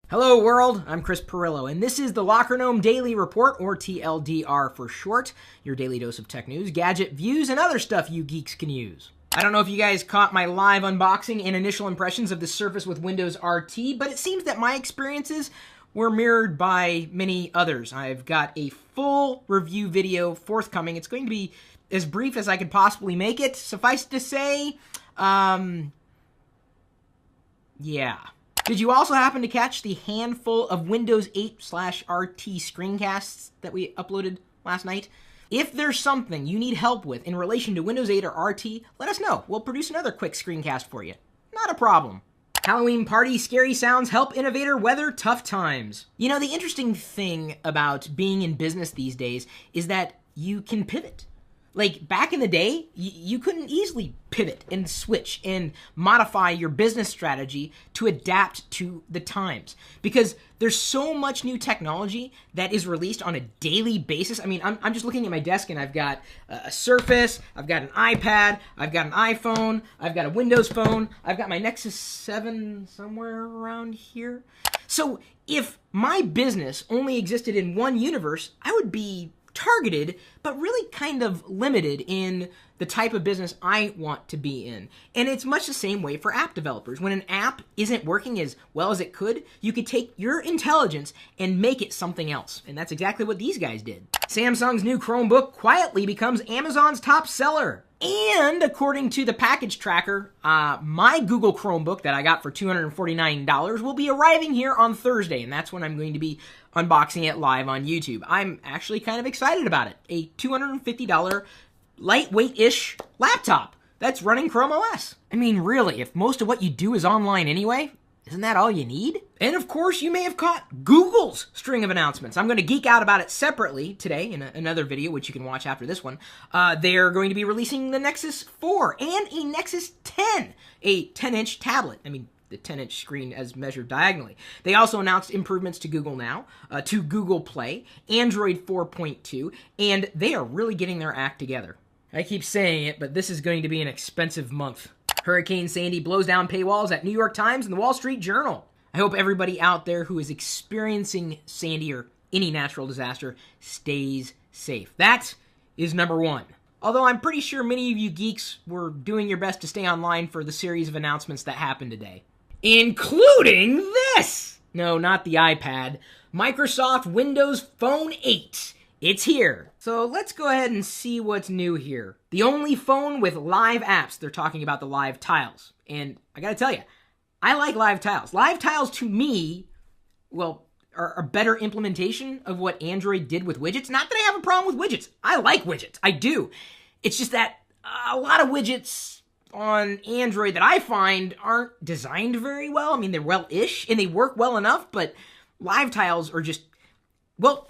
Hello world, I'm Chris Pirillo, and this is the Locker Gnome Daily Report, or TLDR for short, your daily dose of tech news, gadget views, and other stuff you geeks can use. I don't know if you guys caught my live unboxing and initial impressions of the Surface with Windows RT, but it seems that my experiences were mirrored by many others. I've got a full review video forthcoming. It's going to be as brief as I could possibly make it. Suffice to say, yeah. Did you also happen to catch the handful of Windows 8/RT screencasts that we uploaded last night? If there's something you need help with in relation to Windows 8 or RT, let us know. We'll produce another quick screencast for you. Not a problem. Halloween party scary sounds help innovator weather tough times. You know, the interesting thing about being in business these days is that you can pivot. Like, back in the day, you couldn't easily pivot and switch and modify your business strategy to adapt to the times. Because there's so much new technology that is released on a daily basis. I mean, I'm just looking at my desk and I've got a Surface, I've got an iPad, I've got an iPhone, I've got a Windows phone, I've got my Nexus 7 somewhere around here. So if my business only existed in one universe, I would be targeted, but really kind of limited in the type of business I want to be in. And it's much the same way for app developers. When an app isn't working as well as it could, you could take your intelligence and make it something else. And that's exactly what these guys did. Samsung's new Chromebook quietly becomes Amazon's top seller. And according to the package tracker, my Google Chromebook that I got for $249 will be arriving here on Thursday, and that's when I'm going to be unboxing it live on YouTube. I'm actually kind of excited about it. A $250 lightweight-ish laptop that's running Chrome OS. I mean, really, if most of what you do is online anyway, isn't that all you need? And of course, you may have caught Google's string of announcements. I'm going to geek out about it separately today in another video, which you can watch after this one. They're going to be releasing the Nexus 4 and a Nexus 10, a 10-inch tablet. I mean, the 10-inch screen as measured diagonally. They also announced improvements to Google Now, to Google Play, Android 4.2, and they are really getting their act together. I keep saying it, but this is going to be an expensive month. Hurricane Sandy blows down paywalls at New York Times and the Wall Street Journal. I hope everybody out there who is experiencing Sandy or any natural disaster stays safe. That is number one. Although I'm pretty sure many of you geeks were doing your best to stay online for the series of announcements that happened today. Including this! No, not the iPad. Microsoft Windows Phone 8. It's here. So let's go ahead and see what's new here. The only phone with live apps. They're talking about the live tiles. And I gotta tell you, I like live tiles. Live tiles to me, well, are a better implementation of what Android did with widgets. Not that I have a problem with widgets. I like widgets. I do. It's just that a lot of widgets on Android that I find aren't designed very well. I mean, they're well-ish and they work well enough, but live tiles are just, well,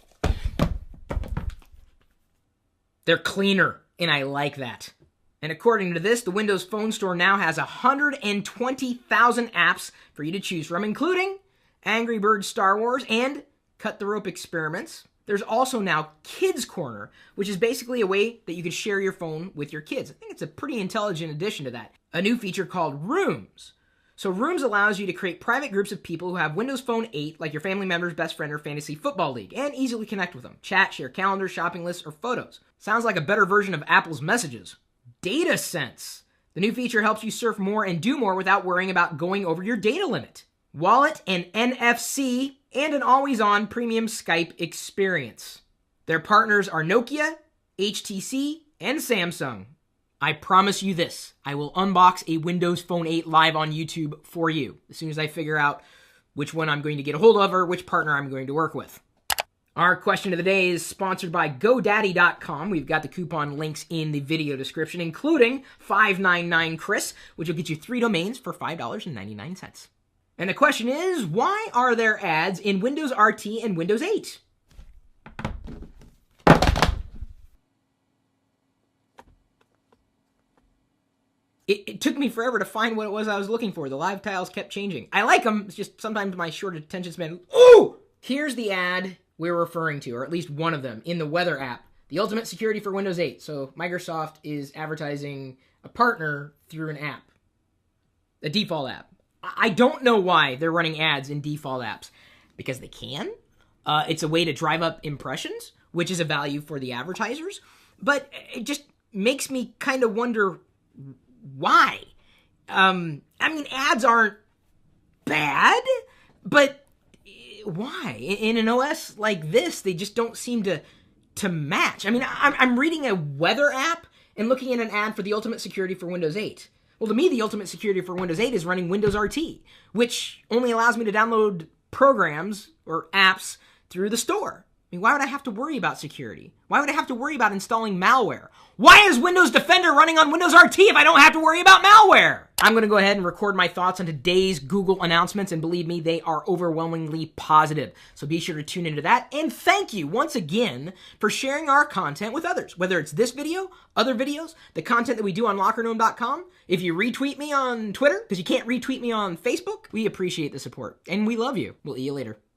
they're cleaner, and I like that. And according to this, the Windows Phone Store now has 120,000 apps for you to choose from, including Angry Birds Star Wars and Cut the Rope Experiments. There's also now Kids Corner, which is basically a way that you can share your phone with your kids. I think it's a pretty intelligent addition to that. A new feature called Rooms. So Rooms allows you to create private groups of people who have Windows Phone 8, like your family member's best friend or fantasy football league, and easily connect with them. Chat, share calendars, shopping lists, or photos. Sounds like a better version of Apple's Messages. Data Sense. The new feature helps you surf more and do more without worrying about going over your data limit. Wallet and NFC, and an always-on premium Skype experience. Their partners are Nokia, HTC, and Samsung. I promise you this, I will unbox a Windows Phone 8 live on YouTube for you as soon as I figure out which one I'm going to get a hold of or which partner I'm going to work with. Our question of the day is sponsored by GoDaddy.com. We've got the coupon links in the video description, including 599Chris, which will get you 3 domains for $5.99. And the question is, why are there ads in Windows RT and Windows 8? It took me forever to find what it was I was looking for. The live tiles kept changing. I like them, it's just sometimes my short attention span. Ooh! Here's the ad we're referring to, or at least one of them, in the Weather app. The ultimate security for Windows 8. So Microsoft is advertising a partner through an app. A default app. I don't know why they're running ads in default apps. Because they can. It's a way to drive up impressions, which is a value for the advertisers. But it just makes me kind of wonder why. I mean, ads aren't bad, but why? In an OS like this, they just don't seem to match. I mean, I'm reading a weather app and looking at an ad for the ultimate security for Windows 8. Well, to me, the ultimate security for Windows 8 is running Windows RT, which only allows me to download programs or apps through the store. I mean, why would I have to worry about security? Why would I have to worry about installing malware? Why is Windows Defender running on Windows RT if I don't have to worry about malware? I'm going to go ahead and record my thoughts on today's Google announcements, and believe me, they are overwhelmingly positive. So be sure to tune into that. And thank you once again for sharing our content with others, whether it's this video, other videos, the content that we do on LockerGnome.com. If you retweet me on Twitter, because you can't retweet me on Facebook, we appreciate the support. And we love you. We'll see you later.